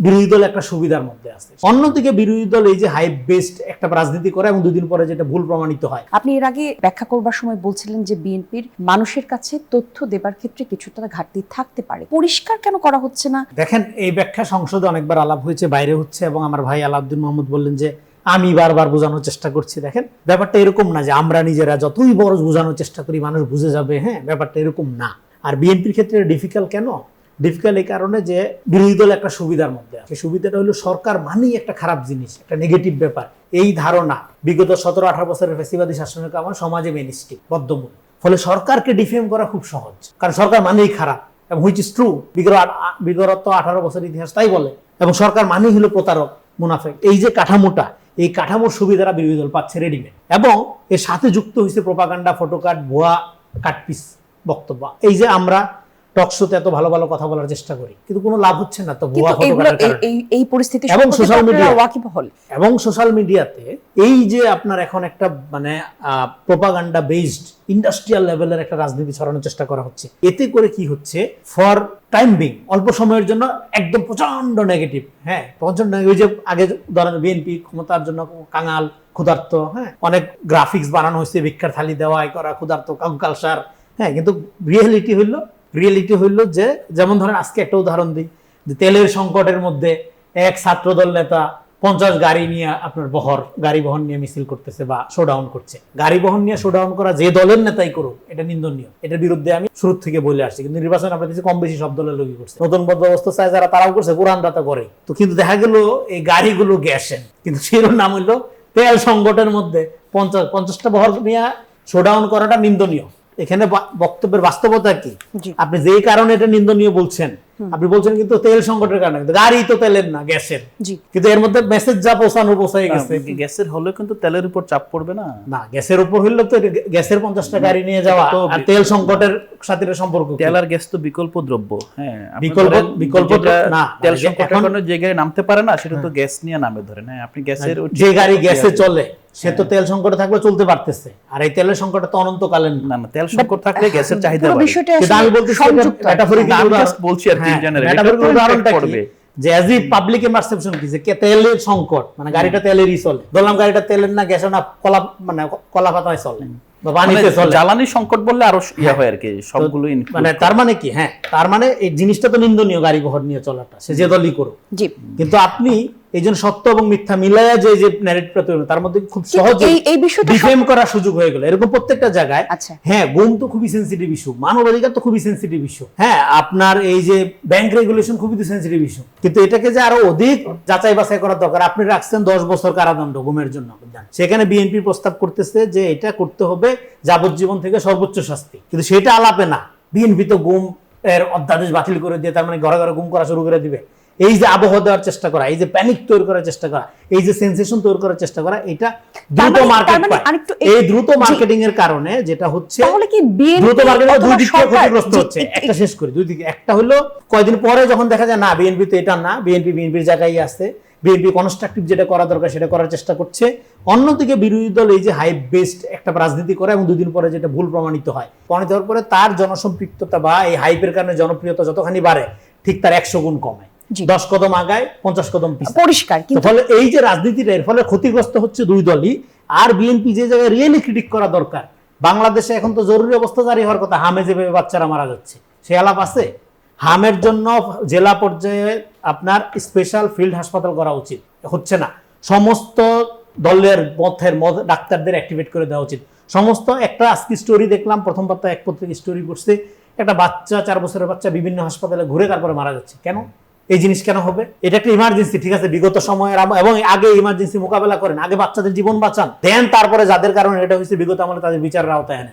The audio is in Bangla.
বিরোধী দল একটা সুবিধার মধ্যে আছে। অন্যদিকে বিরোধী দল এই যে হাইপ বেসড একটা রাজনীতি করে এবং দুদিন পরে যেটা ভুল প্রমাণিত হয়। আপনি এর আগে ব্যাখ্যা করবার সময় বলছিলেন যে বিএনপির মানুষের কাছে তথ্য দেবার ক্ষেত্রে কিছুটা ঘাটতি থাকতে পারে, পরিষ্কার কেন করা হচ্ছে না? দেখেন, এই ব্যাখ্যা সংসদে অনেকবার আলাপ হয়েছে, বাইরে হচ্ছে, এবং আমার ভাই আলাউদ্দিন মোহাম্মদ বললেন যে আমি বারবার বোঝানোর চেষ্টা করছি। দেখেন, ব্যাপারটা এরকম না যে আমরা নিজেরা যতই বড় বোঝানোর চেষ্টা করি মানুষ বুঝে যাবে। হ্যাঁ, ব্যাপারটা এরকম না। আর বিএনপির ক্ষেত্রে ডিফিকাল্ট কেন? ডিফিকাল্ট এই কারণে যে বিরোধী দল একটা সুবিধার মধ্যে আছে। সুবিধাটা হলো সরকার মানেই একটা খারাপ জিনিস, একটা নেগেটিভ ব্যাপার। এই ধারণা বিগত 17-18 বছরের ফ্যাসিবাদী শাসনের কারণে সমাজে মেনস্ট্রিম বদ্ধমূল। ফলে সরকারকে ডিফেম করা খুব সহজ, কারণ সরকার মানেই খারাপ, এবং হুইচ ইজ ট্রু। বিগত 18 বছরের ইতিহাস তাই বলে। এবং সরকার মানেই হলো প্রতারক, মুনাফেক। এই যে কাঠামোটা, এই কাঠামোর সুবিধারা বিরোধী দল পাচ্ছে রেডিমেড, এবং এর সাথে যুক্ত হয়েছে প্রোপাগান্ডা, ফটোকার্ড, ভুয়া কাটপিস বক্তব্য। এই যে আমরা টকশোতে এত ভালো ভালো কথা বলার চেষ্টা করি, কিন্তু কোনো লাভ হচ্ছে না। তো ভুয়া ফটোকার্ডের কারণে এই পরিস্থিতি এবং সোশ্যাল মিডিয়া ওয়াকিবহাল, এবং সোশ্যাল মিডিয়াতে এই যে আপনার এখন একটা মানে প্রোপাগান্ডা বেসড ইন্ডাস্ট্রিয়াল লেভেলের একটা রাজনীতি ছড়ানোর চেষ্টা করা হচ্ছে। এতে করে কি হচ্ছে, ফর টাইম বিং, অল্প সময়ের জন্য একদম প্রচন্ড নেগেটিভ। হ্যাঁ, প্রচন্ড। ওই যে আগে ধরেন বিএনপি ক্ষমতার জন্য কাঙাল, ক্ষুধার্ত, হ্যাঁ, অনেক গ্রাফিক্স বানানো হয়েছে, ভিক্ষার থালি দেওয়াই করা, ক্ষুধার্ত, কঙ্কালসার। হ্যাঁ, কিন্তু রিয়েলিটি হইল যে, যেমন ধরেন আজকে একটা উদাহরণ দিই, যে তেলের সংকটের মধ্যে এক ছাত্রদল নেতা 50 গাড়ি নিয়ে আপনার গাড়ি বহন নিয়ে মিছিল করতেছে বা শোডাউন করছে। গাড়ি বহন নিয়ে শোডাউন করা যে দলের নেতাই করুক, এটা নিন্দনীয়। এটার বিরুদ্ধে আমি শুরু থেকে বলে আসছি, কিন্তু নির্বাচন আমরা দেখছি কম বেশি সব দলের লোকই করছে। নতুন বন্দোবস্ত চায় যারা, তারাও করছে, পুরানরা তো করে। তো কিন্তু দেখা গেল এই গাড়িগুলো গ্যাসের, কিন্তু শিরোনাম হইলো তেল সংকটের মধ্যে 50টা বহর নিয়ে শোডাউন করাটা নিন্দনীয়। এখানে বক্তব্যের বাস্তবতা কি? আপনি যেই কারণে এটা নিন্দনীয় বলছেন, আপনি বলছেন কিন্তু তেল সংকটের কারণে, গাড়ি তো তেলের না, গ্যাসের। কিন্তু এর মধ্যে মেসেজ যা পৌঁছায় গেছে। গ্যাসের হলে কিন্তু তেলের উপর চাপ পড়বে না। না, গ্যাসের উপর হইলে তো গ্যাসের 50টা গাড়ি নিয়ে যাওয়া আর তেল সংকটের সাথে সম্পর্ক। তেল আর গ্যাস তো বিকল্প দ্রব্য। হ্যাঁ, বিকল্প না। তেল সংকটের কারণে যে গাড়ি নামতে পারে না, সেটা তো গ্যাস নিয়ে নামে। ধরেন আপনি গ্যাসের, যে গাড়ি গ্যাসে চলে সে তো তেল সংকটে থাকলে চলতে পারতেছে, আর এই তেলের সংকটে তো অনন্তকালীন না। তেল সংকট থাকলে গ্যাসের চাহিদা বাড়ে। কিন্তু আমি বলতেছি বলছি আর কি, উদাহরণটা কি, যে অ্যাজ ই পাবলিকের পারসেপশন কি, যে তেলের সংকট মানে গাড়িটা তেলেরই চলে, বললাম গাড়িটা তেলের না, গ্যাসের না, কলা পাতায় চলে, জ্বালানি সংকট বললে আরো হয় আর কি, সবগুলো। মানে তার মানে কি, হ্যাঁ, তার মানে এই জিনিসটা তো নিন্দনীয়, গাড়ি বহর নিয়ে চলাটা, সে যে দলই করুক। কিন্তু আপনি এই জন্য সত্য এবং মিথ্যা মিলাইয়া যে ন্যারেটিভটা তৈরি, তার মধ্যে খুব সহজে ডিফেম করার সুযোগ হয়ে গেল এরকম প্রত্যেকটা জায়গায়। হ্যাঁ, গুম তো খুবই সেন্সিটিভ ইস্যু, মানবাধিকার তো খুবই সেন্সিটিভ ইস্যু, হ্যাঁ, আপনার এই যে ব্যাংক রেগুলেশন খুবই সেন্সিটিভ ইস্যু, কিন্তু এটাকে যে আরো অধিক যাচাই বাছাই করা দরকার। আপনি রাখছেন 10 বছর কারাদণ্ড গুমের জন্য, সেখানে বিএনপি প্রস্তাব করতেছে যে এটা করতে হবে যাবজ্জীবন থেকে সর্বোচ্চ শাস্তি, কিন্তু সেটা আলাপে না। বিএনপি তো গুম এর অধ্যাদেশ বাতিল করে দিয়ে তার মানে ঘরে ঘরে গুম করা শুরু করে দিবে। এই যে আবহাওয়া দেওয়ার চেষ্টা করা, এই যে প্যানিক তৈরি করার চেষ্টা করা, এই যে সেন্সেশন তৈরি করার চেষ্টা করা, এটা দ্রুত মার্কেট পায়। এই দ্রুত মার্কেটিং এর কারণে যেটা হচ্ছে, দ্রুত মার্কেটিং দুই দিক থেকে ক্ষতিগ্রস্ত হচ্ছে। একটা শেষ করি, দুই দিকে। একটা হলো কয়েকদিন পরে যখন দেখা যায় না বিএনপি তো এটা না, বিএনপির জায়গায় আছে, বিএনপি কনস্ট্রাকটিভ যেটা করা দরকার সেটা করার চেষ্টা করছে। অন্যদিকে বিরোধী দল এই যে হাইপ বেসড একটা রাজনীতি করে এবং দুদিন পরে যেটা ভুল প্রমাণিত হওয়ার পরে তার জনসম্পৃক্ততা বা এই হাইপের কারণে জনপ্রিয়তা যতখানি বাড়ে, ঠিক তার 100 গুণ কমে। 10 কদম আগায় 50 কদম পিছায়, পরিষ্কার। ফলে এই যে রাজনীতিটা, এর ফলে ক্ষতিগ্রস্ত হচ্ছে দুই দলই। আর বিএনপি যে জায়গায় রিয়েলি ক্রিটিক করা দরকার, বাংলাদেশে এখন তো জরুরি অবস্থা জারি হওয়ার কথা, হামে যেভাবে বাচ্চারা মারা যাচ্ছে, সে আলাপ আছে। হামের জন্য জেলা পর্যায়ে আপনার স্পেশাল ফিল্ড হাসপাতাল করা উচিত, হচ্ছে না। সমস্ত দলের ডাক্তারদের অ্যাক্টিভেট করে দেওয়া উচিত। সমস্ত একটা আজকে স্টোরি দেখলাম, প্রথম পাতা এক পত্রিকা স্টোরি করছে, একটা বাচ্চা, 4 বছরের বাচ্চা বিভিন্ন হাসপাতালে ঘুরে তারপরে মারা যাচ্ছে। কেন এই জিনিস কেন হবে? এটা একটা ইমার্জেন্সি, ঠিক আছে, বিগত সময়ের এবং আগে ইমার্জেন্সি মোকাবেলা করেন, আগে বাচ্চাদের জীবন বাঁচান, দেন তারপরে যাদের কারণে এটা হয়েছে বিগত আমলে তাদের বিচারের আওতায় আনেন।